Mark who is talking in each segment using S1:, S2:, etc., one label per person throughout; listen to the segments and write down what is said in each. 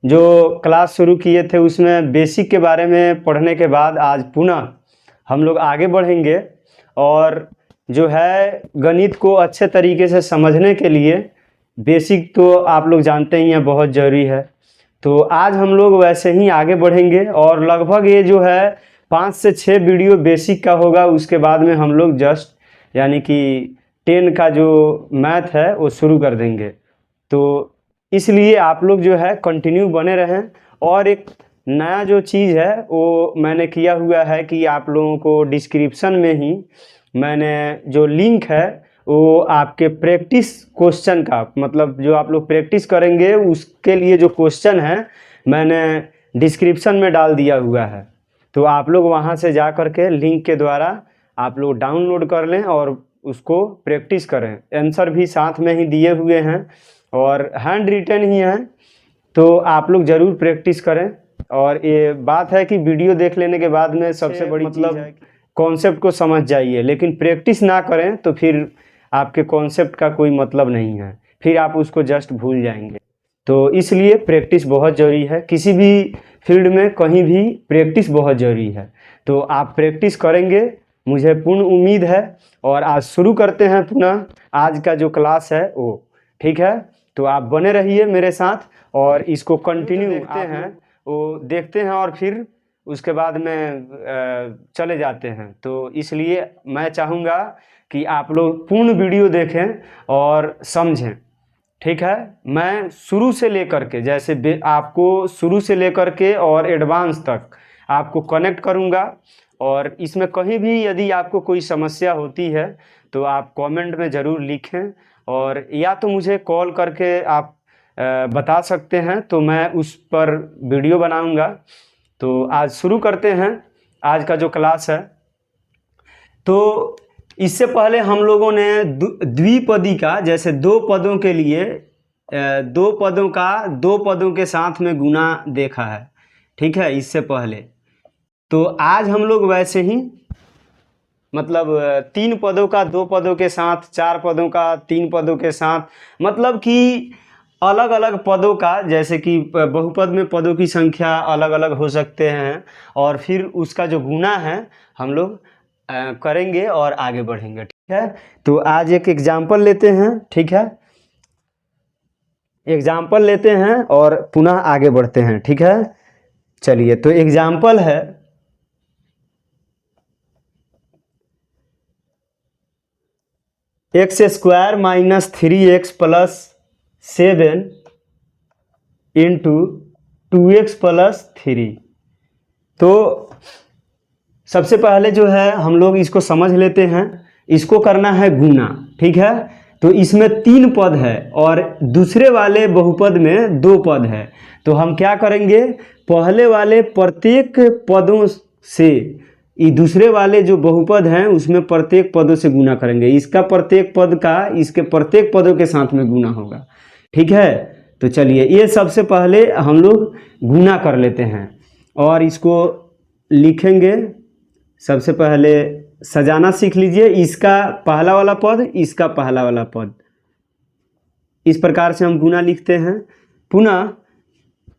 S1: जो क्लास शुरू किए थे उसमें बेसिक के बारे में पढ़ने के बाद आज पुनः हम लोग आगे बढ़ेंगे और जो है गणित को अच्छे तरीके से समझने के लिए बेसिक तो आप लोग जानते ही हैं बहुत ज़रूरी है। तो आज हम लोग वैसे ही आगे बढ़ेंगे और लगभग ये जो है 5 से 6 वीडियो बेसिक का होगा। उसके बाद में हम लोग जस्ट यानी कि 10 का जो मैथ है वो शुरू कर देंगे। तो इसलिए आप लोग जो है कंटिन्यू बने रहें। और एक नया जो चीज़ है वो मैंने किया हुआ है कि आप लोगों को डिस्क्रिप्शन में ही मैंने जो लिंक है वो आपके प्रैक्टिस क्वेश्चन का, मतलब जो आप लोग प्रैक्टिस करेंगे उसके लिए जो क्वेश्चन है मैंने डिस्क्रिप्शन में डाल दिया हुआ है। तो आप लोग वहां से जा कर के लिंक के द्वारा आप लोग डाउनलोड कर लें और उसको प्रैक्टिस करें। आंसर भी साथ में ही दिए हुए हैं और हैंड रिटन ही है, तो आप लोग ज़रूर प्रैक्टिस करें। और ये बात है कि वीडियो देख लेने के बाद में सबसे बड़ी मतलब कॉन्सेप्ट को समझ जाइए, लेकिन प्रैक्टिस ना करें तो फिर आपके कॉन्सेप्ट का कोई मतलब नहीं है, फिर आप उसको जस्ट भूल जाएंगे। तो इसलिए प्रैक्टिस बहुत ज़रूरी है, किसी भी फील्ड में कहीं भी प्रैक्टिस बहुत ज़रूरी है। तो आप प्रैक्टिस करेंगे मुझे पूर्ण उम्मीद है। और आज शुरू करते हैं पुनः आज का जो क्लास है वो, ठीक है। तो आप बने रहिए मेरे साथ और इसको कंटिन्यू देखते हैं और फिर उसके बाद में चले जाते हैं। तो इसलिए मैं चाहूँगा कि आप लोग पूर्ण वीडियो देखें और समझें, ठीक है। मैं शुरू से लेकर के जैसे आपको शुरू से लेकर के और एडवांस तक आपको कनेक्ट करूँगा। और इसमें कहीं भी यदि आपको कोई समस्या होती है तो आप कमेंट में ज़रूर लिखें और या तो मुझे कॉल करके आप बता सकते हैं, तो मैं उस पर वीडियो बनाऊंगा। तो आज शुरू करते हैं आज का जो क्लास है। तो इससे पहले हम लोगों ने द्विपदी का, जैसे दो पदों के लिए दो पदों के साथ में गुना देखा है, ठीक है, इससे पहले। तो आज हम लोग वैसे ही मतलब 3 पदों का 2 पदों के साथ, 4 पदों का 3 पदों के साथ, मतलब कि अलग अलग पदों का, जैसे कि बहुपद में पदों की संख्या अलग अलग हो सकते हैं और फिर उसका जो गुना है हम लोग करेंगे और आगे बढ़ेंगे, ठीक है। तो आज एक एग्जाम्पल लेते हैं, ठीक है, एग्जाम्पल लेते हैं और पुनः आगे बढ़ते हैं, ठीक है। चलिए, तो एग्जाम्पल है x² - 3x + 7 × 2x + 3। तो सबसे पहले जो है हम लोग इसको समझ लेते हैं। इसको करना है गुना, ठीक है। तो इसमें 3 पद है और दूसरे वाले बहुपद में 2 पद है। तो हम क्या करेंगे, पहले वाले प्रत्येक पदों से ये दूसरे वाले जो बहुपद हैं उसमें प्रत्येक पदों से गुना करेंगे। इसका प्रत्येक पद का इसके प्रत्येक पदों के साथ में गुना होगा, ठीक है। तो चलिए, ये सबसे पहले हम लोग गुना कर लेते हैं और इसको लिखेंगे। सबसे पहले सजाना सीख लीजिए, इसका पहला वाला पद, इसका पहला वाला पद, इस प्रकार से हम गुना लिखते हैं। पुनः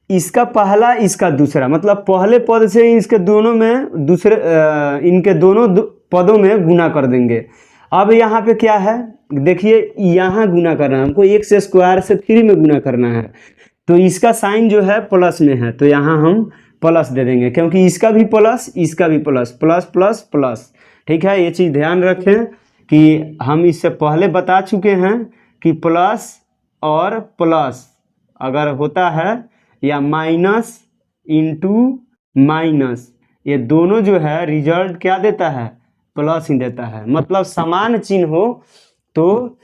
S1: इसका पहला इसका दूसरा, मतलब पहले पद से इसके दोनों में दूसरे इनके दोनों पदों में गुना कर देंगे। अब यहाँ पे क्या है, देखिए यहाँ गुना करना है हमको, x² से 3 में गुना करना है। तो इसका साइन जो है प्लस में है, तो यहाँ हम प्लस दे देंगे, क्योंकि इसका भी प्लस इसका भी प्लस, प्लस प्लस प्लस, ठीक है। ये चीज़ ध्यान रखें कि हम इससे पहले बता चुके हैं कि प्लस और प्लस अगर होता है या माइनस इंटू माइनस, ये दोनों जो है रिजल्ट क्या देता है, प्लस ही देता है। मतलब समान चिन्ह हो तो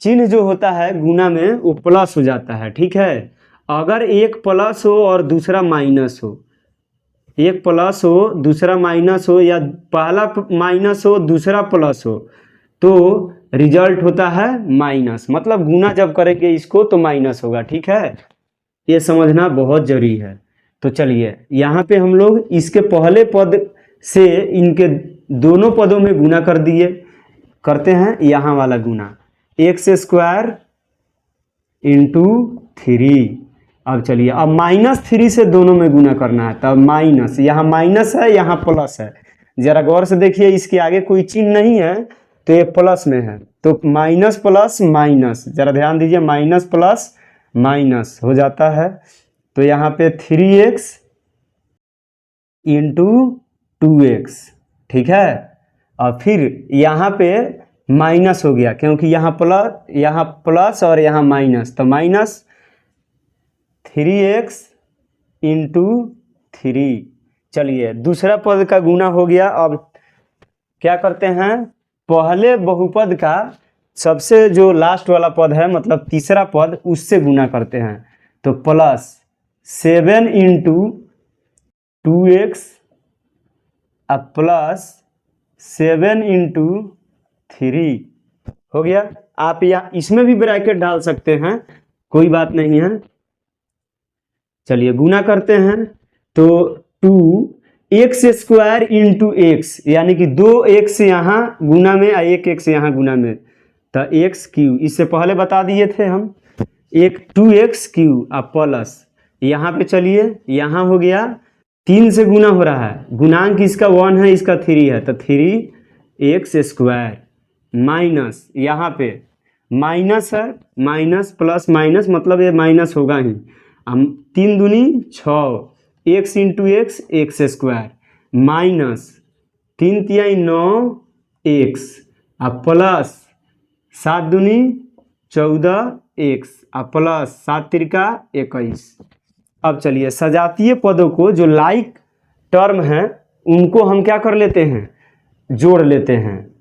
S1: चिन्ह जो होता है गुना में वो प्लस हो जाता है, ठीक है। अगर एक प्लस हो और दूसरा माइनस हो, एक प्लस हो दूसरा माइनस हो, या पहला माइनस हो दूसरा प्लस हो, तो रिजल्ट होता है माइनस। मतलब गुना जब करेंगे इसको तो माइनस होगा, ठीक है। ये समझना बहुत जरूरी है। तो चलिए, यहाँ पे हम लोग इसके पहले पद से इनके दोनों पदों में गुना कर दिए, करते हैं यहाँ वाला गुना, x² × 3। अब चलिए, अब -3 से दोनों में गुना करना है, तब माइनस, यहाँ माइनस है यहाँ प्लस है, जरा गौर से देखिए, इसके आगे कोई चिन्ह नहीं है तो ये प्लस में है, तो माइनस प्लस माइनस, जरा ध्यान दीजिए, माइनस प्लस माइनस हो जाता है, तो यहाँ पे 3x इंटू 2x, ठीक है। और फिर यहाँ पे माइनस हो गया क्योंकि यहाँ प्लस और यहाँ माइनस, तो माइनस 3x इंटू 3। चलिए दूसरा पद का गुना हो गया। अब क्या करते हैं, पहले बहुपद का सबसे जो लास्ट वाला पद है, मतलब तीसरा पद, उससे गुना करते हैं, तो प्लस 7 इंटू 2x अब प्लस 7 इंटू 3 हो गया। आप यहाँ इसमें भी ब्रैकेट डाल सकते हैं, कोई बात नहीं है। चलिए गुना करते हैं, तो 2x² इंटू एक्स, यानी कि 2x यहाँ गुना में और 1x यहाँ गुना में, तो x³ इससे पहले बता दिए थे हम, एक 2x³ अब प्लस, यहाँ पे चलिए यहाँ हो गया 3 से गुना हो रहा है, गुणांक इसका 1 है इसका 3 है, तो 3x² माइनस, यहाँ पे माइनस है, माइनस प्लस माइनस मतलब ये माइनस होगा ही, हम 3 दूनी 6, x into x x² minus 3 तिहाई 9x अब प्लस 7 दूनी 14x अब प्लस 7 तिरका 21। अब चलिए सजातीय पदों को जो लाइक टर्म हैं उनको हम क्या कर लेते हैं, जोड़ लेते हैं,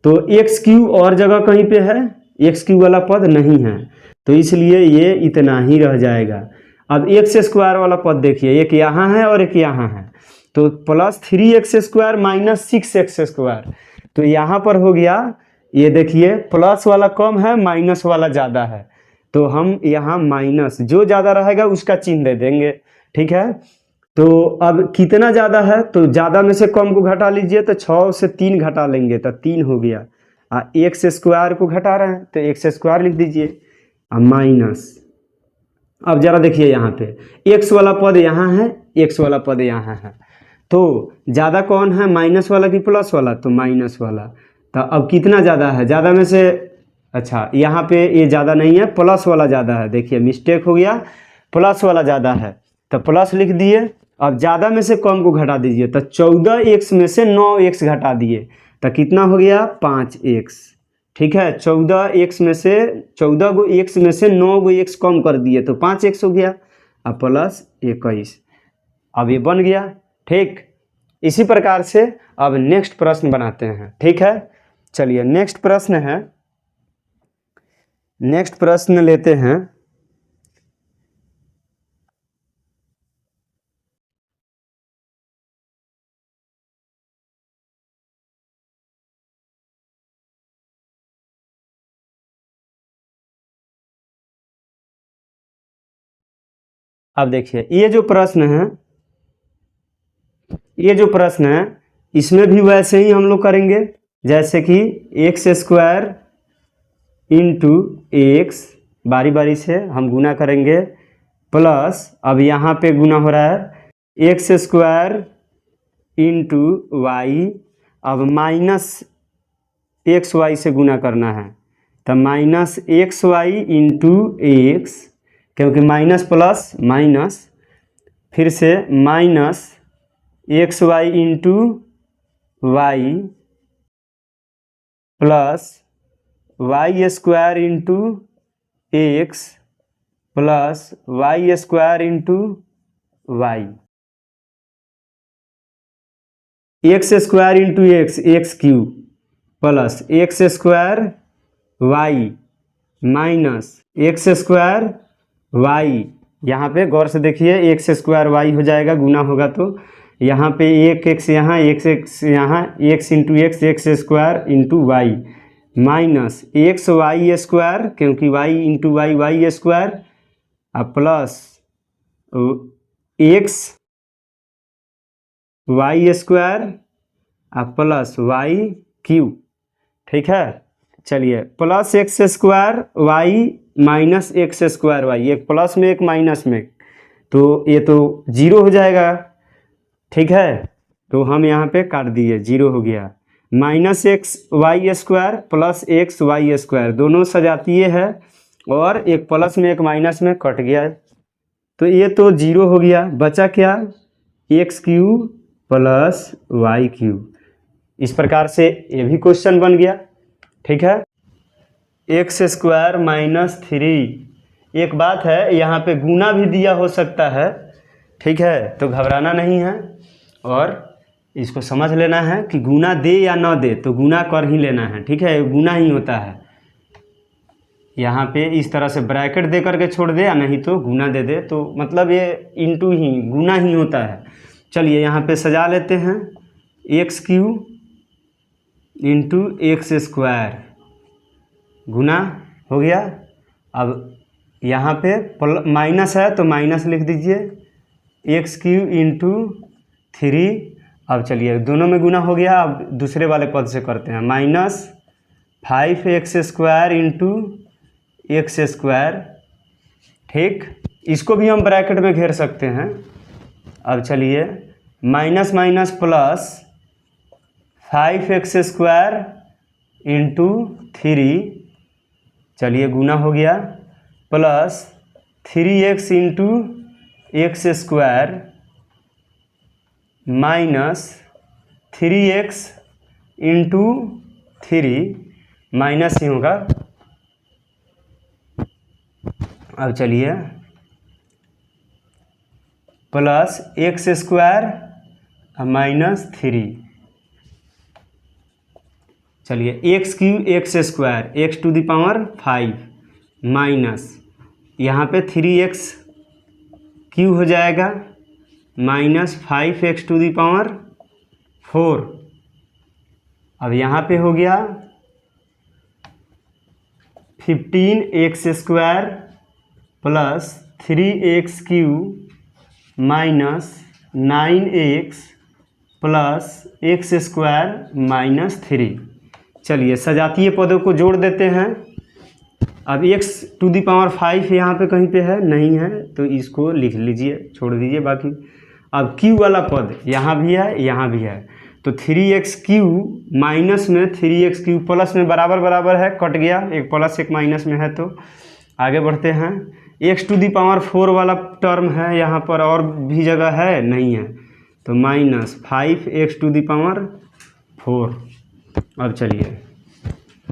S1: तो x³ और जगह कहीं पे है, x³ वाला पद नहीं है, तो इसलिए ये इतना ही रह जाएगा। अब x² वाला पद देखिए, एक यहाँ है और एक यहाँ है, तो प्लस 3x² माइनस 6x², तो यहाँ पर हो गया, ये देखिए प्लस वाला कम है माइनस वाला ज़्यादा है, तो हम यहाँ माइनस, जो ज़्यादा रहेगा उसका चिन्ह दे देंगे, ठीक है। तो अब कितना ज़्यादा है, तो ज़्यादा में से कम को घटा लीजिए, तो 6 से 3 घटा लेंगे तो 3 हो गया, x² को घटा रहे हैं तो x² लिख दीजिए, माइनस। अब जरा देखिए यहाँ पे x वाला पद यहाँ है, x वाला पद यहाँ है, तो ज़्यादा कौन है, माइनस वाला कि प्लस वाला, तो माइनस वाला। तो अब कितना ज़्यादा है, ज़्यादा में से, अच्छा यहाँ पे ये ज़्यादा नहीं है, प्लस वाला ज़्यादा है, देखिए मिस्टेक हो गया, प्लस वाला ज़्यादा है तो प्लस लिख दिए। अब ज़्यादा में से कम को घटा दीजिए, तो 14x में से 9x घटा दिए तो कितना हो गया, 5x, ठीक है। 14x में से 14 गो x में से 9 गो x कम कर दिए तो 5x हो गया, अब प्लस 21, अब ये बन गया, ठीक। इसी प्रकार से अब नेक्स्ट प्रश्न बनाते हैं, ठीक है। चलिए नेक्स्ट प्रश्न है, नेक्स्ट प्रश्न लेते हैं, अब देखिए ये जो प्रश्न है, ये जो प्रश्न है इसमें भी वैसे ही हम लोग करेंगे, जैसे कि x² इंटू एक्स, बारी बारी से हम गुना करेंगे, प्लस अब यहाँ पे गुना हो रहा है x² इंटू वाई, अब माइनस xy से गुना करना है, तो माइनस xy इंटू एक्स, क्योंकि माइनस प्लस माइनस, फिर से minus xy into y plus y² into x plus y² into y, x² into x x³ plus x² y minus x² y, यहाँ पे गौर से देखिए x² वाई हो जाएगा, गुना होगा तो यहाँ पे एक x यहाँ, एक x यहाँ, x into x x² into y minus xy², क्योंकि y into y² plus xy² plus y³ ठीक है। चलिए plus x square y minus x square y, एक प्लस में एक माइनस में, तो ये तो जीरो हो जाएगा। ठीक है, तो हम यहाँ पे काट दिए, जीरो हो गया। Minus x y square plus x y square दोनों सजातीय है, और एक प्लस में एक माइनस में कट गया, तो ये तो जीरो हो गया। बचा क्या, x cube plus y cube. इस प्रकार से ये भी क्वेश्चन बन गया। ठीक है, एक्स स्क्वायर माइनस 3। एक बात है, यहाँ पे गुना भी दिया हो सकता है। ठीक है, तो घबराना नहीं है और इसको समझ लेना है कि गुना दे या ना दे तो गुना कर ही लेना है। ठीक है, गुना ही होता है। यहाँ पे इस तरह से ब्रैकेट दे करके छोड़ दे या नहीं तो गुना दे दे, तो मतलब ये इंटू ही गुना ही होता है। चलिए यहाँ पे सजा लेते हैं, x cube into x square गुना हो गया। अब यहाँ पे माइनस है तो माइनस लिख दीजिए, एक्स क्यूब इंटू 3। अब चलिए दोनों में गुना हो गया। अब दूसरे वाले पद से करते हैं, minus 5x square into x square. ठीक, इसको भी हम ब्रैकेट में घेर सकते हैं। अब चलिए minus minus plus 5x square into 3, चलिए गुना हो गया, plus 3x into x square minus 3x into 3, minus ही होगा। अब चलिए प्लस एक्स स्क्वायर माइनस 3, चलिए x cube x square x to the power 5 minus यहाँ पे 3x क्यूब हो जाएगा minus 5x to the power 4। अब यहाँ पे हो गया 15x square plus 3x cube minus 9x plus x square minus 3। चलिए सजातीय पदों को जोड़ देते हैं। अब x टू दी पावर 5 यहाँ पे कहीं पे है, नहीं है, तो इसको लिख लीजिए, छोड़ दीजिए बाकी। अब q वाला पद यहाँ भी है, यहाँ भी है, तो 3x क्यूब माइनस में 3x क्यूब प्लस में बराबर बराबर है, कट गया, एक प्लस एक माइनस में है। तो आगे बढ़ते हैं, x टू दी पावर 4 वाला टर्म है यहाँ पर, और भी जगह है, नहीं है, तो minus 5x to the power 4। अब चलिए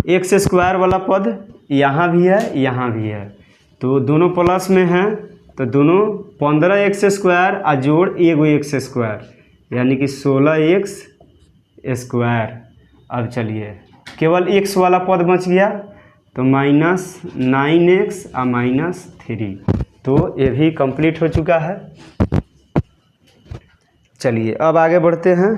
S1: एक्स स्क्वायर वाला पद यहाँ भी है, यहाँ भी है, तो दोनों प्लस में हैं, तो दोनों 15x स्क्वायर आ जोड़ एगो एक्स स्क्वायर यानी कि 16x स्क्वायर। अब चलिए केवल x वाला पद बच गया, तो माइनस 9x आ माइनस 3, तो ये भी कंप्लीट हो चुका है। चलिए अब आगे बढ़ते हैं।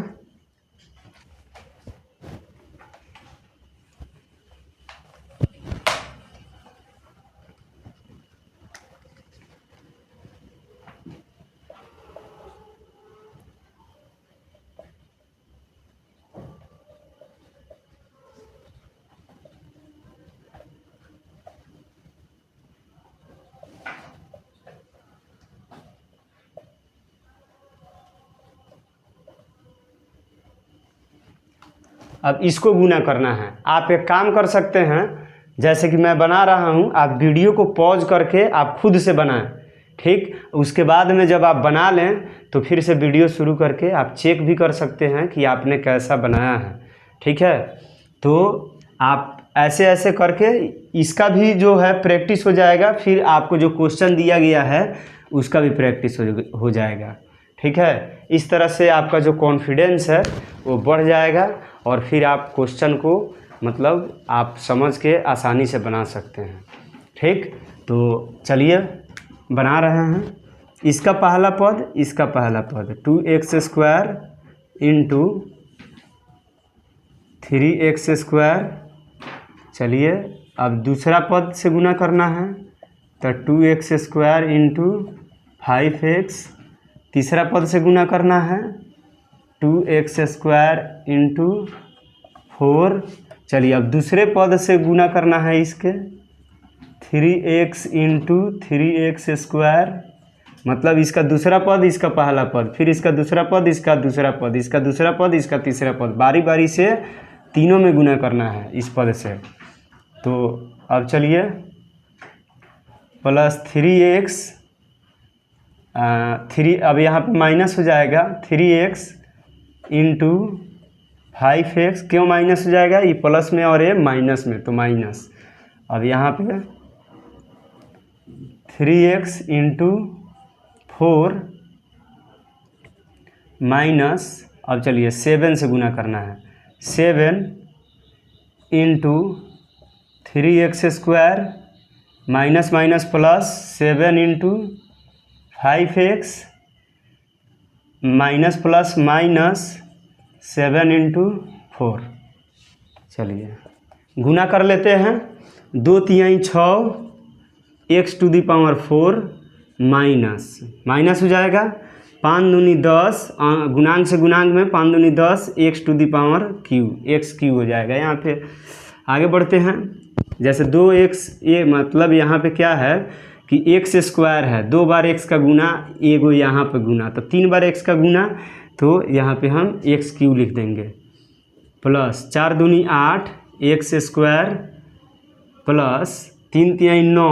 S1: अब इसको गुना करना है। आप एक काम कर सकते हैं, जैसे कि मैं बना रहा हूं, आप वीडियो को पॉज करके आप खुद से बनाएं। ठीक, उसके बाद में जब आप बना लें तो फिर से वीडियो शुरू करके आप चेक भी कर सकते हैं कि आपने कैसा बनाया है। ठीक है, तो आप ऐसे ऐसे करके इसका भी जो है प्रैक्टिस हो जाएगा, फिर आपको जो क्वेश्चन दिया गया है उसका भी प्रैक्टिस हो जाएगा। ठीक है, इस तरह से आपका जो कॉन्फिडेंस है वो बढ़ जाएगा, और फिर आप क्वेश्चन को मतलब आप समझ के आसानी से बना सकते हैं। ठीक, तो चलिए बना रहे हैं। इसका पहला पद, इसका पहला पद 2x square into 3x square. चलिए अब दूसरा पद से गुना करना है, तो 2x स्क्वायर इंटू 5x। तीसरा पद से गुना करना है, 2x स्क्वायर इंटू 4। चलिए अब दूसरे पद से गुना करना है इसके 3x इंटू 3x स्क्वायर, मतलब इसका दूसरा पद इसका पहला पद, फिर इसका दूसरा पद इसका दूसरा पद, इसका दूसरा पद इसका तीसरा पद, बारी बारी से तीनों में गुना करना है इस पद से। तो अब चलिए प्लस 3x 3, अब यहाँ पे माइनस हो जाएगा 3x इंटू 5x, क्यों माइनस हो जाएगा, ये प्लस में और ये माइनस में, तो माइनस। अब यहाँ पे 3x इंटू 4 माइनस, अब चलिए 7 से गुना करना है, 7 into 3x square minus minus plus 7 into 5x minus plus minus 7 into 4। चलिए गुना कर लेते हैं, 2 तिहाई 6 x to the power 4 minus minus हो जाएगा 5 दूनी 10, गुणांक से गुणांक में 5 दूनी 10 x to the power q, x q हो जाएगा। यहाँ पे आगे बढ़ते हैं, जैसे 2x, ये मतलब यहाँ पे क्या है कि x स्क्वायर है, 2 बार x का गुना, एगो यहाँ पे गुना, तो 3 बार x का गुना, तो यहाँ पे हम एक्स क्यू लिख देंगे, प्लस 4 दूनी 8 x स्क्वायर प्लस 3 तिहाई 9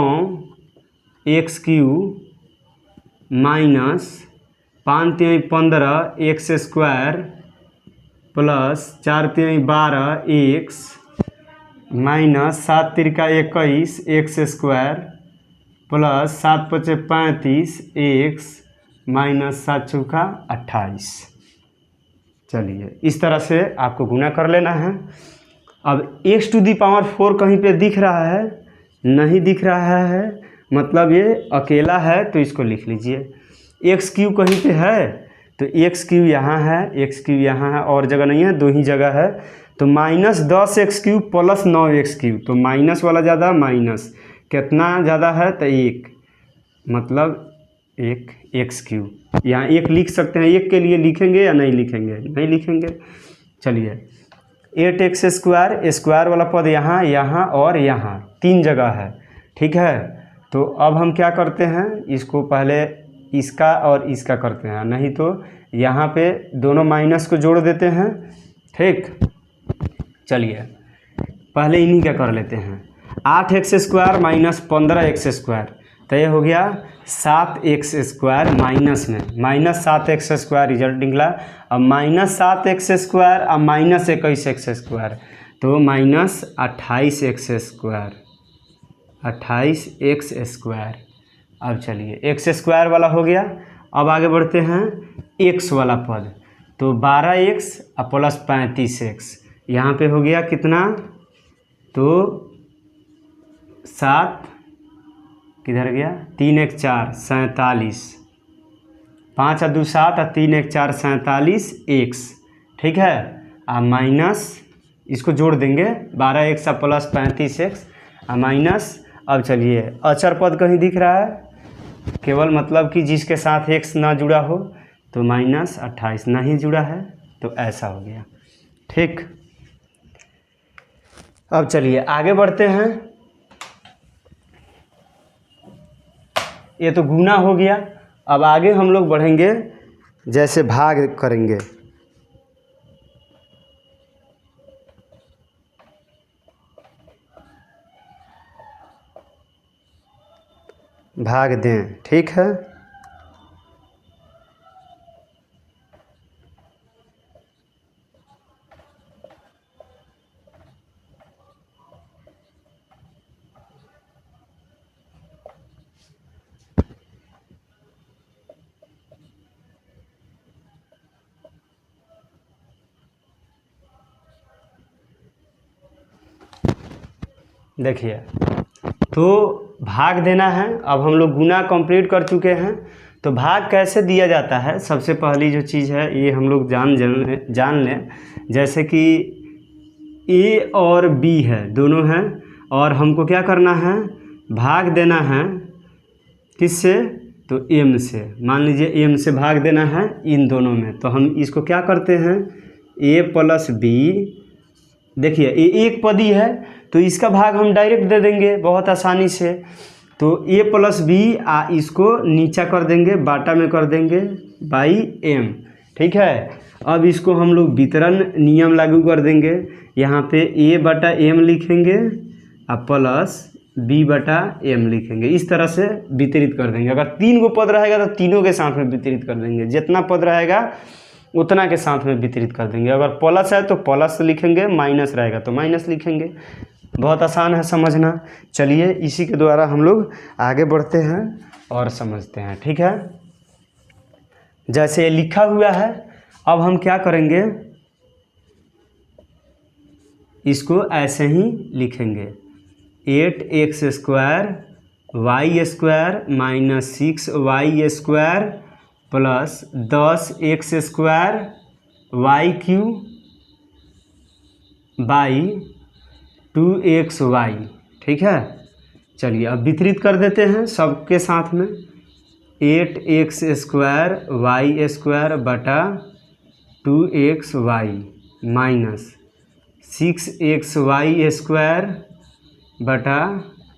S1: एक्स क्यू माइनस 5 तिहाई 15 एक्स स्क्वायर प्लस 4 तिहाई 12 x minus 7 तिरका 21 x square plus 7 पचे 35 एक्स माइनस 7 चौका 28। चलिए इस तरह से आपको गुना कर लेना है। अब x टू दी पावर 4 कहीं पे दिख रहा है, नहीं दिख रहा है, मतलब ये अकेला है, तो इसको लिख लीजिए। एक्स क्यू कहीं पे है, तो एक्स क्यू यहाँ है, एक्स क्यू यहाँ है, और जगह नहीं है, 2 ही जगह है, तो minus 10 x Q plus 9 x Q, तो माइनस वाला ज़्यादा, माइनस कितना ज़्यादा है, तो 1, मतलब 1 एक्स क्यू। यहाँ 1 लिख सकते हैं, 1 के लिए लिखेंगे या नहीं लिखेंगे, नहीं लिखेंगे। चलिए 8 एक्स स्क्वायर, स्क्वायर वाला पद यहाँ, यहाँ और यहाँ 3 जगह है, ठीक है। तो अब हम क्या करते हैं, इसको पहले इसका और इसका करते हैं, नहीं तो यहाँ पे दोनों माइनस को जोड़ देते हैं, ठीक। चलिए पहले इन्हीं का कर लेते हैं, 8 x square minus 15 x square, तो ये हो गया 7 एक्स स्क्वायर माइनस में माइनस 7 एक्स स्क्वायर रिजल्ट निकला। अब माइनस 7 एक्स स्क्वायर अब माइनस 21 एक्स स्क्वायर, तो minus 28 x square, 28 x square. अब चलिए एक्स स्क्वायर वाला हो गया। अब आगे बढ़ते हैं एक्स वाला पद, तो 12x प्लस 35x, यहाँ पे हो गया कितना, तो 7 किधर गया, 3 1 4 47, 5 और 2 7 और 3 1 4 47 x, ठीक है। अब माइनस इसको जोड़ देंगे 12x प्लस 35x माइनस। अब चलिए अचर पद कहीं दिख रहा है, केवल मतलब कि जिसके साथ x ना जुड़ा हो, तो माइनस 28 नहीं जुड़ा है, तो ऐसा हो गया, ठीक। अब चलिए आगे बढ़ते हैं, ये तो गुना हो गया। अब आगे हम लोग बढ़ेंगे, जैसे भाग करेंगे, भाग दें, ठीक है। देखिए तो भाग देना है। अब हम लोग गुना कंप्लीट कर चुके हैं, तो भाग कैसे दिया जाता है, सबसे पहली जो चीज़ है ये हम लोग जान लें। जैसे कि ए और बी है, दोनों हैं, और हमको क्या करना है, भाग देना है किससे, तो एम से। मान लीजिए एम से भाग देना है इन दोनों में, तो हम इसको क्या करते हैं, ए प्लस बी देखिए ये एक पदी है तो इसका भाग हम डायरेक्ट दे देंगे बहुत आसानी से। तो a प्लस बी इसको नीचा कर देंगे, बाटा में कर देंगे बाई m, ठीक है। अब इसको हम लोग वितरण नियम लागू कर देंगे, यहाँ पे a बटा m लिखेंगे और प्लस b बटा m लिखेंगे। इस तरह से वितरित कर देंगे। अगर 3 गो पद रहेगा तो तीनों के साथ में वितरित कर देंगे, जितना पद रहेगा उतना के साथ में वितरित कर देंगे। अगर प्लस है तो प्लस लिखेंगे, माइनस रहेगा तो माइनस लिखेंगे। बहुत आसान है समझना। चलिए इसी के द्वारा हम लोग आगे बढ़ते हैं और समझते हैं, ठीक है। जैसे ये लिखा हुआ है, अब हम क्या करेंगे, इसको ऐसे ही लिखेंगे 8x² y² minus 6y² plus 10x² y³ by 2xy, ठीक है। चलिए अब वितरित कर देते हैं सबके साथ में। 8x² y² बटा 2xy माइनस 6xy² बटा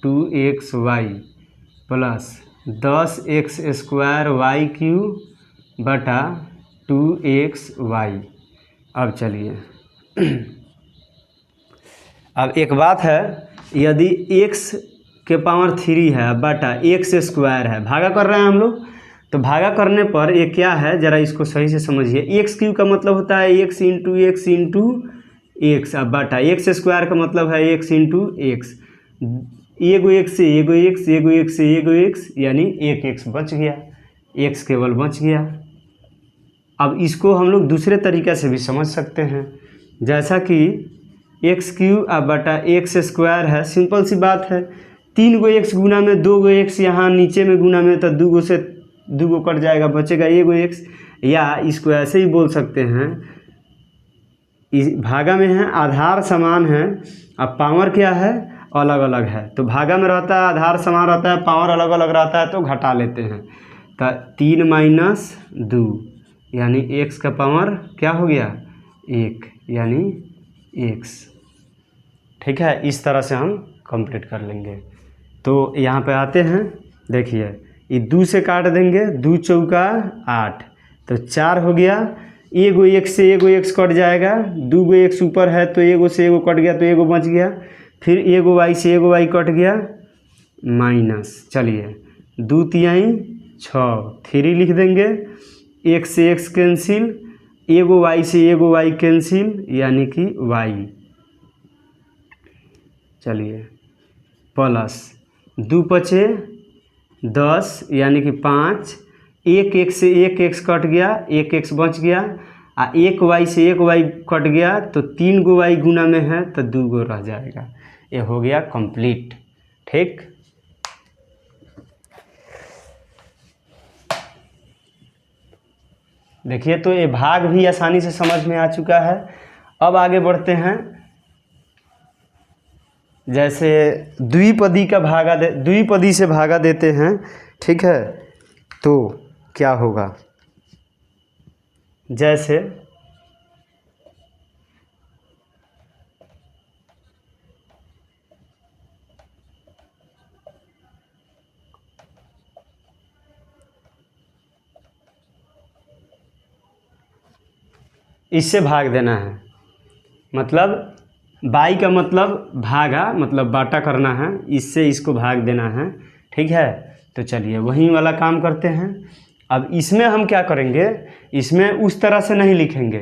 S1: 2xy प्लस 10x² y³ बटा 2xy। अब चलिए अब एक बात है, यदि x के पावर 3 है बटा x² है, भागा कर रहे हैं हम लोग, तो भागा करने पर ये क्या है ज़रा इसको सही से समझिए। x³ का मतलब होता है x into x into x, अब बटा x² का मतलब है x इंटू एक्स। एगो x से एगो x, एगो x से एगो x, यानी एक x बच गया, x केवल बच गया। अब इसको हम लोग दूसरे तरीक़े से भी समझ सकते हैं, जैसा कि x³ बटा x² है। सिंपल सी बात है, 3 गो x गुना में 2 गो x यहाँ नीचे में गुना में, तो 2 गो से 2 गो कट जाएगा, बचेगा एगो x। या इसको ऐसे ही बोल सकते हैं, इस भागा में है आधार समान है, अब पावर क्या है अलग अलग है। तो भागा में रहता है आधार समान रहता है, पावर अलग अलग रहता है, तो घटा लेते हैं। तो 3 माइनस 2 यानी x का पावर क्या हो गया 1, यानी x, ठीक है। इस तरह से हम कंप्लीट कर लेंगे। तो यहाँ पे आते हैं, देखिए ये 2 से काट देंगे, 2 चौका 8, तो 4 हो गया। एगो x से एगो x कट जाएगा, 2 गो x ऊपर है तो एगो से एगो कट गया तो एगो बच गया। फिर एगो y से एगो y कट गया माइनस, चलिए 2 तिहाई 6, 3 लिख देंगे। x से x कैंसिल, एगो y से एगो y कैंसिल, यानी कि y। चलिए प्लस 2 पचे 10 यानी कि 5, एक x से एक x कट गया, एक x बच गया, एक y से एक y कट गया, तो 3 गो y गुना में है तो 2 गो रह जाएगा। ये हो गया कंप्लीट, ठीक। देखिए तो ये भाग भी आसानी से समझ में आ चुका है। अब आगे बढ़ते हैं, जैसे द्विपदी का द्विपदी से भागा देते हैं, ठीक है। तो क्या होगा, जैसे इससे भाग देना है, मतलब बाई का मतलब भागा, मतलब बाटा करना है, इससे इसको भाग देना है, ठीक है। तो चलिए वही वाला काम करते हैं। अब इसमें हम क्या करेंगे, इसमें उस तरह से नहीं लिखेंगे,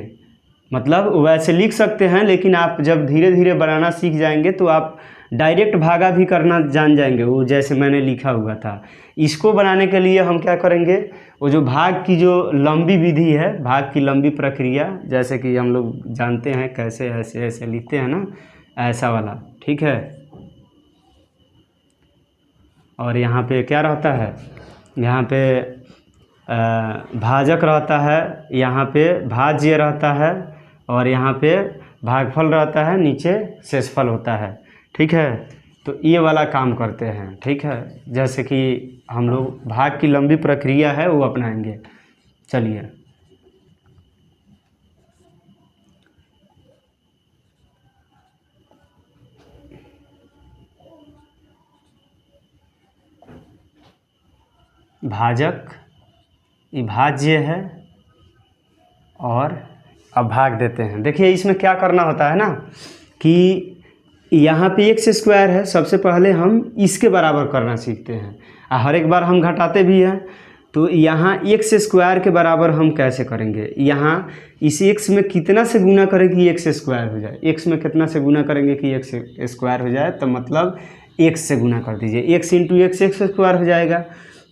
S1: मतलब वैसे लिख सकते हैं, लेकिन आप जब धीरे धीरे बनाना सीख जाएंगे तो आप डायरेक्ट भागा भी करना जान जाएंगे, वो जैसे मैंने लिखा हुआ था। इसको बनाने के लिए हम क्या करेंगे, वो जो भाग की जो लंबी विधि है, भाग की लंबी प्रक्रिया, जैसे कि हम लोग जानते हैं कैसे ऐसे ऐसे लिखते हैं ना, ऐसा वाला, ठीक है। और यहाँ पे क्या रहता है, यहाँ पे भाजक रहता है, यहाँ पे भाज्य रहता है, और यहाँ पे भागफल रहता है, नीचे शेषफल होता है, ठीक है। तो ये वाला काम करते हैं, ठीक है। जैसे कि हम लोग भाग की लंबी प्रक्रिया है वो अपनाएंगे। चलिए भाजक, ये भाज्य है और अब भाग देते हैं। देखिए इसमें क्या करना होता है ना कि यहाँ पे एक्स स्क्वायर है, सबसे पहले हम इसके बराबर करना सीखते हैं। हर एक बार हम घटाते भी हैं, तो यहाँ एक्स स्क्वायर के बराबर हम कैसे करेंगे। यहाँ इस एक्स में कितना से गुना करें कि एक्स स्क्वायर हो जाए। एक्स में कितना से गुना करेंगे कि एक्स स्क्वायर हो जाए, तो मतलब एक्स से गुना कर दीजिए। X into x x square हो जाएगा,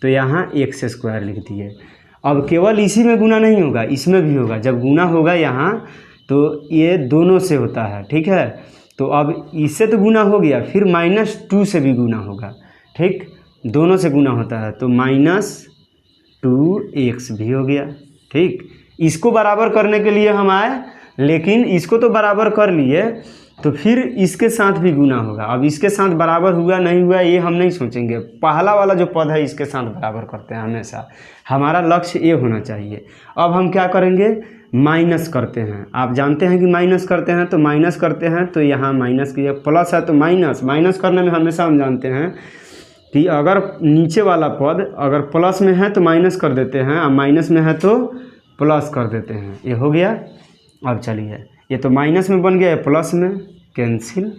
S1: तो यहाँ एक्स स्क्वायर लिख दिए। अब केवल इसी में गुना नहीं होगा, इसमें भी होगा। जब गुना होगा यहाँ तो ये दोनों से होता है, ठीक है। तो अब इससे तो गुना हो गया, फिर -2 से भी गुना होगा, ठीक, दोनों से गुना होता है, तो -2x भी हो गया, ठीक। इसको बराबर करने के लिए हम आए, लेकिन इसको तो बराबर कर लिए, तो फिर इसके साथ भी गुना होगा। अब इसके साथ बराबर हुआ नहीं हुआ ये हम नहीं सोचेंगे, पहला वाला जो पद है इसके साथ बराबर करते हैं हमेशा, हमारा लक्ष्य ये होना चाहिए। अब हम क्या करेंगे, माइनस करते हैं। आप जानते हैं कि माइनस करते हैं, तो माइनस करते हैं, तो यहाँ माइनस की प्लस है तो माइनस करने में हमेशा हम जानते हैं कि अगर नीचे वाला पद अगर प्लस में है तो माइनस कर देते हैं, और माइनस में है तो प्लस कर देते हैं। ये हो गया। अब चलिए, ये तो माइनस में बन गया, प्लस में कैंसिल,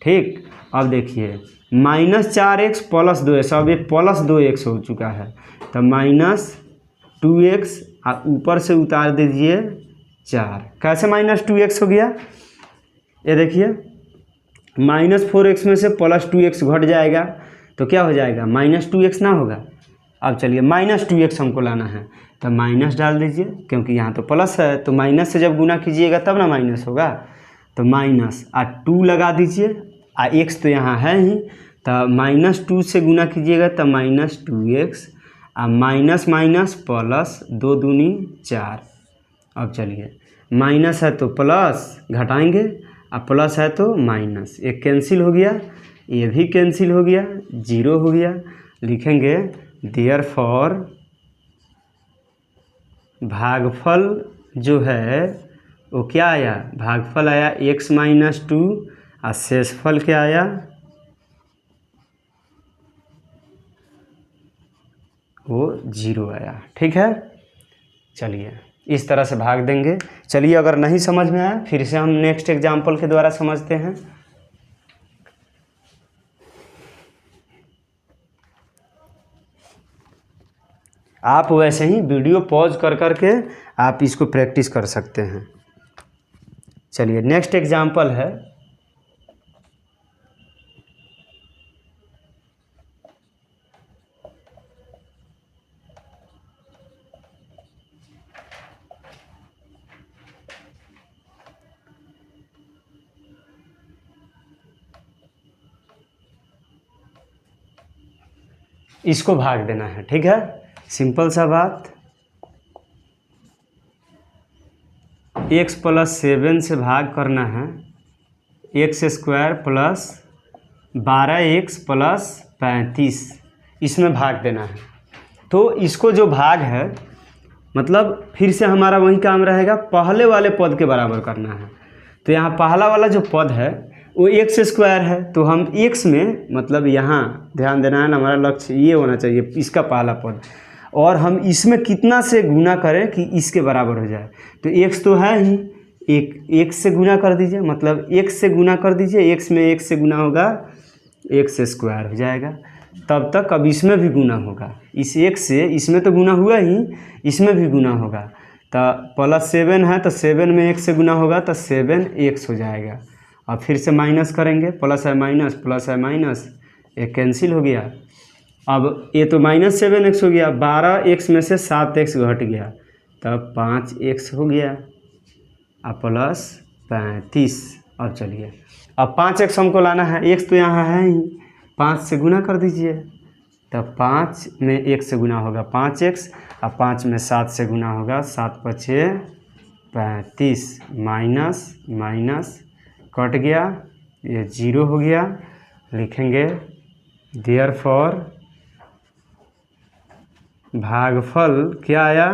S1: ठीक। अब देखिए -4x + 2x, अब ये +2x हो चुका है, तो -2x और ऊपर से उतार दीजिए 4। कैसे -2x हो गया, ये देखिए -4x में से +2x घट जाएगा, तो क्या हो जाएगा, -2x ना होगा। अब चलिए -2x हमको लाना है, तो माइनस डाल दीजिए, क्योंकि यहाँ तो प्लस है, तो माइनस से जब गुना कीजिएगा तब ना माइनस होगा, तो माइनस और 2 लगा दीजिए, और x तो यहाँ है ही, तो -2 से गुना कीजिएगा तो -2x, और माइनस माइनस प्लस, 2 दूनी 4। अब चलिए, माइनस है तो प्लस घटाएंगे, और प्लस है तो माइनस, एक कैंसिल हो गया, ये भी कैंसिल हो गया, 0 हो गया। लिखेंगे देयरफॉर भागफल जो है वो क्या आया, भागफल आया x - 2, और शेषफल क्या आया, वो 0 आया, ठीक है। चलिए इस तरह से भाग देंगे। चलिए, अगर नहीं समझ में आया फिर से हम नेक्स्ट एग्जाम्पल के द्वारा समझते हैं। आप वैसे ही वीडियो पॉज कर करके आप इसको प्रैक्टिस कर सकते हैं। चलिए नेक्स्ट एग्जाम्पल है, इसको भाग देना है, ठीक है, सिंपल सा बात। x + 7 से भाग करना है, x² + 12x + 35, इसमें भाग देना है। तो इसको जो भाग है, मतलब फिर से हमारा वही काम रहेगा, पहले वाले पद के बराबर करना है। तो यहाँ पहला वाला जो पद है वो x² है, तो हम x में, मतलब यहाँ ध्यान देना है ना, हमारा लक्ष्य ये होना चाहिए, इसका पहला पद, और हम इसमें कितना से गुना करें कि इसके बराबर हो जाए। तो x तो है ही, एक से गुना कर दीजिए, मतलब x से गुना कर दीजिए, x में x से गुना होगा x² हो जाएगा, तब तक अब इसमें भी गुना होगा, इस x से इसमें तो गुना हुआ ही, इसमें भी गुना होगा। तो +7 है, तो 7 में x से गुना होगा, तो 7x हो जाएगा। अब फिर से माइनस करेंगे, प्लस है माइनस, एक कैंसिल हो गया। अब ये तो -7x हो गया, 12x में से 7x घट गया, तब 5x हो गया, अब +35। अब चलिए, अब 5x हमको लाना है, x तो यहाँ है ही, 5 से गुना कर दीजिए, तब 5 में 1 से गुना होगा 5x, और 5 में 7 से गुना होगा, 7 × 5 = 35, माइनस कट गया, ये 0 हो गया। लिखेंगे देयरफॉर भागफल क्या आया,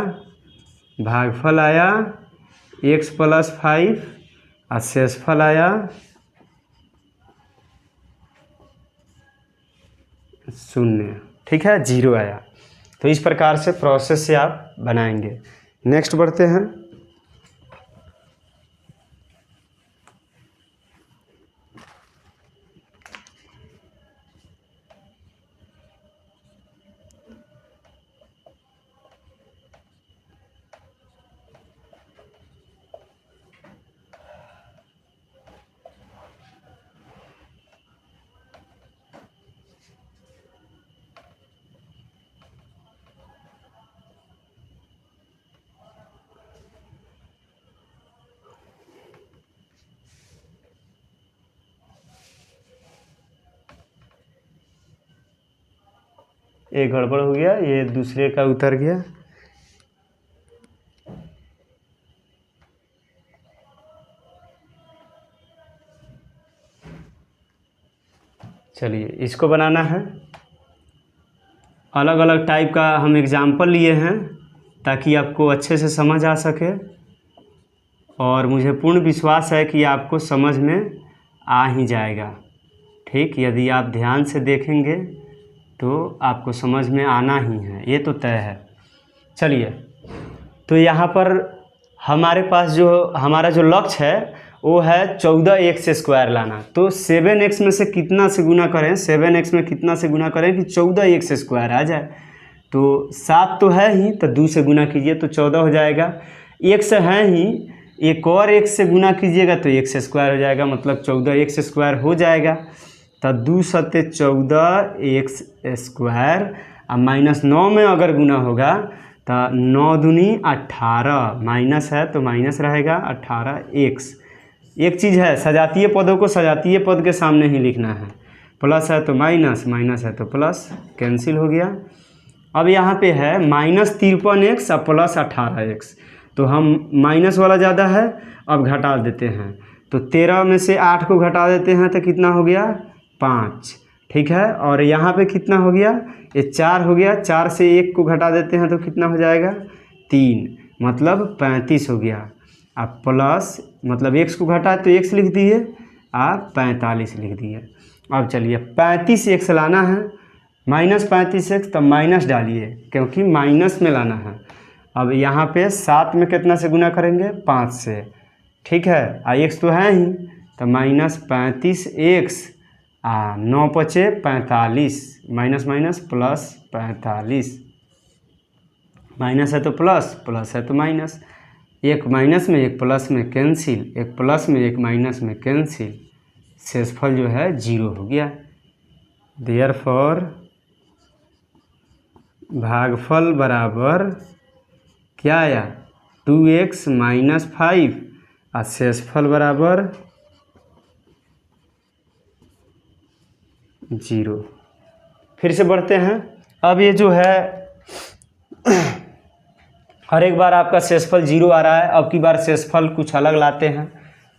S1: भागफल आया x + 5, और शेषफल आया 0, ठीक है, 0 आया। तो इस प्रकार से प्रोसेस से आप बनाएंगे। नेक्स्ट बढ़ते हैं। एक गड़बड़ हो गया, ये दूसरे का उतर गया। चलिए इसको बनाना है। अलग अलग टाइप का हम एग्जाम्पल लिए हैं ताकि आपको अच्छे से समझ आ सके, और मुझे पूर्ण विश्वास है कि आपको समझ में आ ही जाएगा। ठीक, यदि आप ध्यान से देखेंगे तो आपको समझ में आना ही है, ये तो तय है। चलिए, तो यहाँ पर हमारे पास जो हमारा जो लक्ष्य है वो है 14x² लाना। तो 7x में से कितना से गुना करें, 7x में कितना से गुना करें कि 14x² आ जाए। तो 7 तो है ही, तो 2 से गुना कीजिए तो 14 हो जाएगा। x है ही, एक और x से गुना कीजिएगा तो x² हो जाएगा, मतलब 14x² हो जाएगा। तो 2 सत्ते 14x², अब -9 में अगर गुना होगा तो 9 दूनी 18, माइनस है तो माइनस रहेगा 18x। एक चीज़ है, सजातीय पदों को सजातीय पद के सामने ही लिखना है। प्लस है तो माइनस, माइनस है तो प्लस, कैंसिल हो गया। अब यहाँ पे है -53x और प्लस 18x, तो हम माइनस वाला ज़्यादा है, अब घटा देते हैं। तो 13 में से 8 को घटा देते हैं तो कितना हो गया, 5। ठीक है, और यहाँ पे कितना हो गया, ये 4 हो गया। 4 से 1 को घटा देते हैं तो कितना हो जाएगा, 3, मतलब 35 हो गया। अब प्लस, मतलब x को घटा तो x लिख दिए, आप 45 लिख दिए। अब चलिए 35x लाना है, -35x, तब माइनस डालिए क्योंकि माइनस में लाना है। अब यहाँ पे 7 में कितना से गुना करेंगे, 5 से। ठीक है, x तो है ही, तो -35x, 9 पचे 45, माइनस माइनस प्लस 45, माइनस है तो प्लस, प्लस है तो माइनस, एक माइनस में एक प्लस में कैंसिल, एक प्लस में एक माइनस में कैंसिल, शेषफल जो है 0 हो गया। देयरफॉर भागफल बराबर क्या आया, 2x - 5, और शेषफल बराबर 0। फिर से बढ़ते हैं। अब ये जो है हर एक बार आपका शेषफल 0 आ रहा है, अब की बार शेषफल कुछ अलग लाते हैं।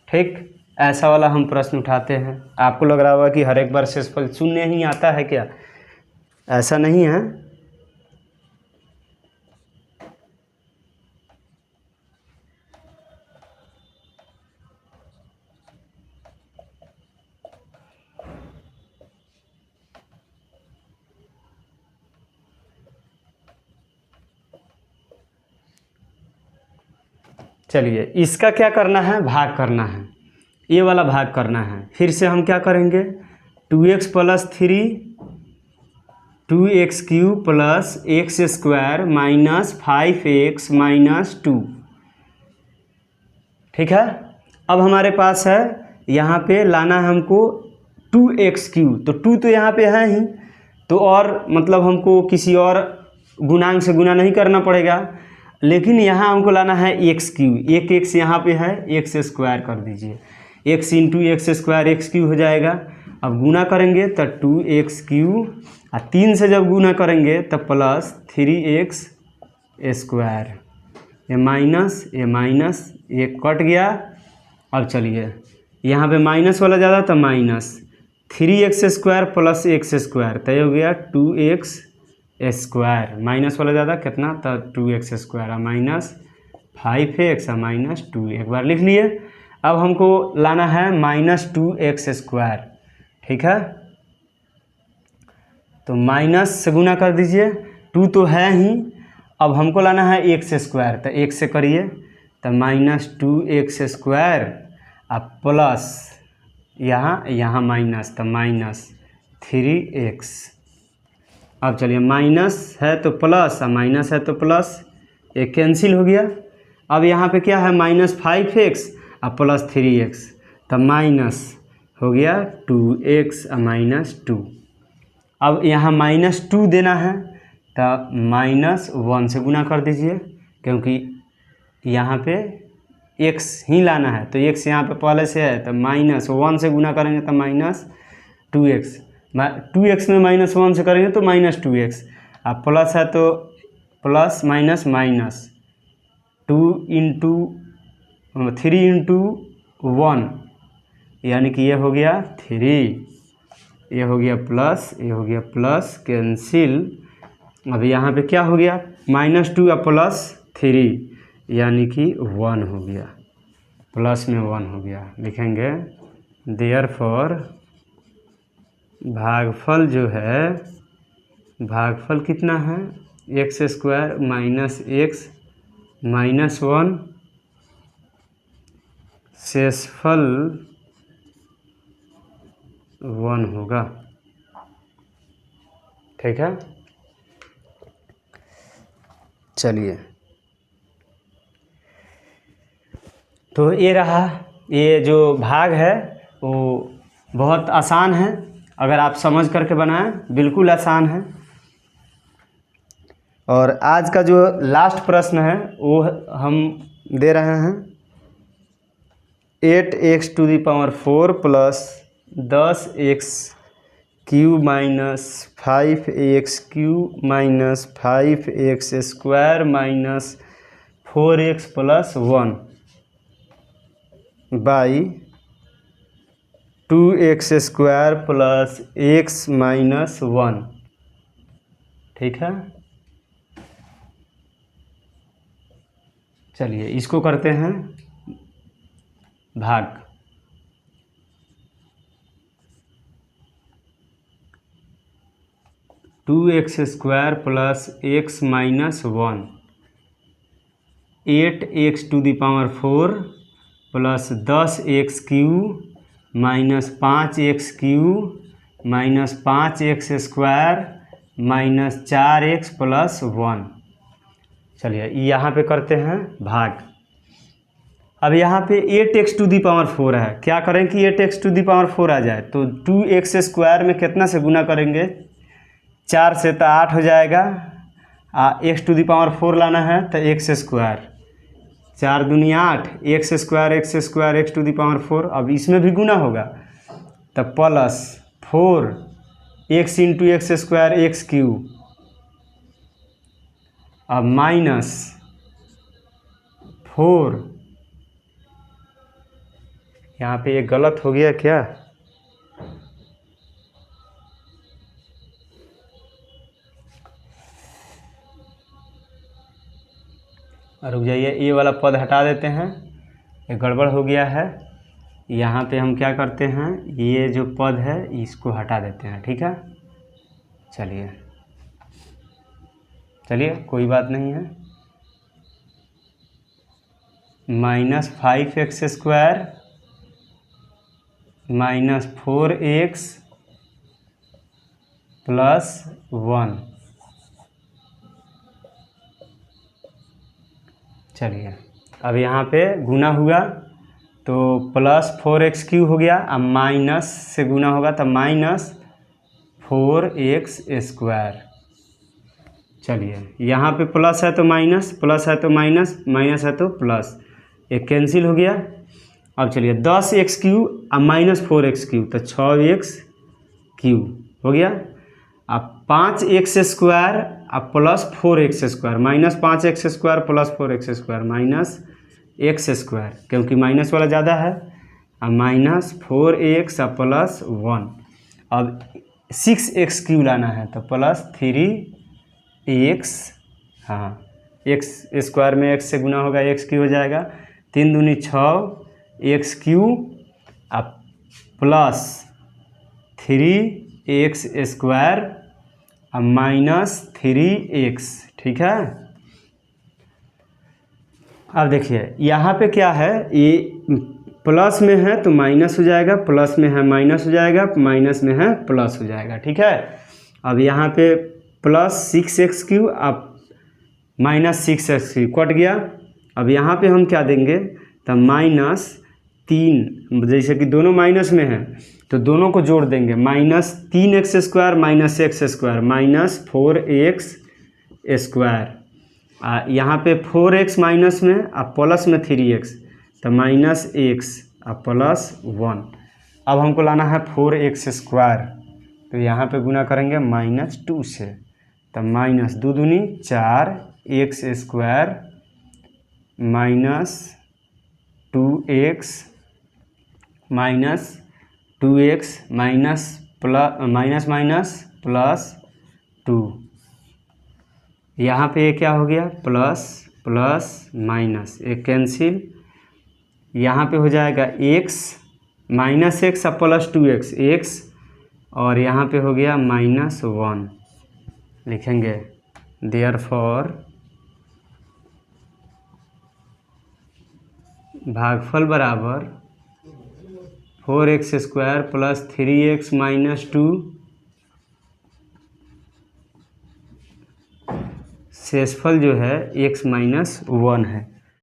S1: ठीक, ऐसा वाला हम प्रश्न उठाते हैं। आपको लग रहा होगा कि हर एक बार शेषफल 0 ही आता है क्या, ऐसा नहीं है। चलिए इसका क्या करना है, भाग करना है, ये वाला भाग करना है। फिर से हम क्या करेंगे, 2x + 3 2x³ + x² - 5x - 2। ठीक है, अब हमारे पास है यहाँ पे लाना है हमको 2x³, तो 2 तो यहाँ पे है ही, तो और मतलब हमको किसी और गुणांक से गुना नहीं करना पड़ेगा, लेकिन यहाँ हमको लाना है x³। एक x यहाँ पे है, x² कर दीजिए, x × x² x³ हो जाएगा। अब गुना करेंगे तो 2x³, और 3 से जब गुना करेंगे तो प्लस 3x², ये माइनस ये कट गया। अब चलिए यहाँ पे माइनस वाला ज़्यादा तो माइनस 3x² + x², तो ये हो गया 2x², माइनस वाला ज़्यादा कितना, तो 2x² और -5x और -2, एक बार लिख लिए। अब हमको लाना है -2x²। ठीक है, तो माइनस से गुना कर दीजिए, 2 तो है ही, अब हमको लाना है एक्स स्क्वायर, तो एक से करिए तो -2x² अब प्लस यहाँ माइनस, तो -3x। अब चलिए माइनस है तो प्लस और माइनस है तो प्लस, एक कैंसिल हो गया। अब यहाँ पे क्या है -5x और +3x, तो माइनस हो गया 2x और -2। अब यहाँ -2 देना है तो -1 से गुना कर दीजिए, क्योंकि यहाँ पे x ही लाना है, तो x यहाँ पे पहले से है, तो -1 से गुना करेंगे तो -2x, 2x में -1 से करेंगे तो -2x, अब प्लस है तो प्लस माइनस माइनस 3 × 1 यानी कि ये हो गया 3, ये हो गया प्लस, ये हो गया प्लस, कैंसिल। अब यहाँ पे क्या हो गया -2 और +3 यानी कि 1 हो गया, प्लस में 1 हो गया। लिखेंगे देयरफॉर भागफल जो है, भागफल कितना है x² - x -1, शेषफल 1 होगा। ठीक है, चलिए तो ये रहा, ये जो भाग है वो बहुत आसान है, अगर आप समझ करके बनाएं बिल्कुल आसान है। और आज का जो लास्ट प्रश्न है वो हम दे रहे हैं 8x⁴ plus 10x³ minus 5x³ minus 5x² minus 4x + 1 by 2x² plus x minus 1। ठीक है, चलिए इसको करते हैं भाग। 2x² plus x minus 1, 8x⁴ plus 10x³ minus 5x³ minus 5x² minus 4x + 1। चलिए यहाँ पे करते हैं भाग। अब यहाँ पे 8x⁴ है, क्या करें कि 8x⁴ आ जाए, तो 2x² में कितना से गुना करेंगे, 4 से तो 8 हो जाएगा, x⁴ लाना है तो x², 4 दूनी 8, x² x⁴। अब इसमें भी गुना होगा तो प्लस 4x × x² x³, अब माइनस 4, यहाँ पे ये गलत हो गया क्या, रुक जाइए, ये वाला पद हटा देते हैं, ये गड़बड़ हो गया है। यहाँ पे हम क्या करते हैं, ये जो पद है इसको हटा देते हैं। ठीक है, चलिए चलिए कोई बात नहीं है, -5x² माइनस 4x + 1। चलिए अब यहाँ पे गुना हुआ तो +4x³ हो गया, अब माइनस से गुना होगा तो -4x²। चलिए यहाँ पे प्लस है तो माइनस, प्लस है तो माइनस, माइनस है तो प्लस, एक कैंसिल हो गया। अब चलिए 10x³ और -4x³ तो 6x³ हो गया। अब 5x² और plus 4x², -5x² plus 4x² minus x², क्योंकि माइनस वाला ज़्यादा है, और -4x और + 1। अब 6x³ लाना है तो +3x, हाँ x² में x से गुना होगा x³ हो जाएगा, 3 दूनी 6 x³ अब +3x² अब -3x, ठीक है। अब देखिए यहाँ पे क्या है, ये प्लस में है तो माइनस हो जाएगा, प्लस में है माइनस हो जाएगा, माइनस में है प्लस हो जाएगा, ठीक है। अब यहाँ पे +6x3, अब -6x3 कट गया। अब यहाँ पे हम क्या देंगे, तो -3, जैसे कि दोनों माइनस में है तो दोनों को जोड़ देंगे, -3x² -x² -4x²। यहाँ पे 4x माइनस में अब प्लस में 3x, तो -x अब +1। अब हमको लाना है 4x², तो यहाँ पे गुना करेंगे -2 से, तो -2 दूनी 4 x² -2x -2x +2। यहाँ पे ये क्या हो गया, प्लस प्लस माइनस, एक कैंसिल। यहाँ पे हो जाएगा x -x अब +2x x, और यहाँ पे हो गया -1। लिखेंगे देयरफॉर भागफल बराबर 4x² + 3x - 2, शेषफल जो है x - 1 है।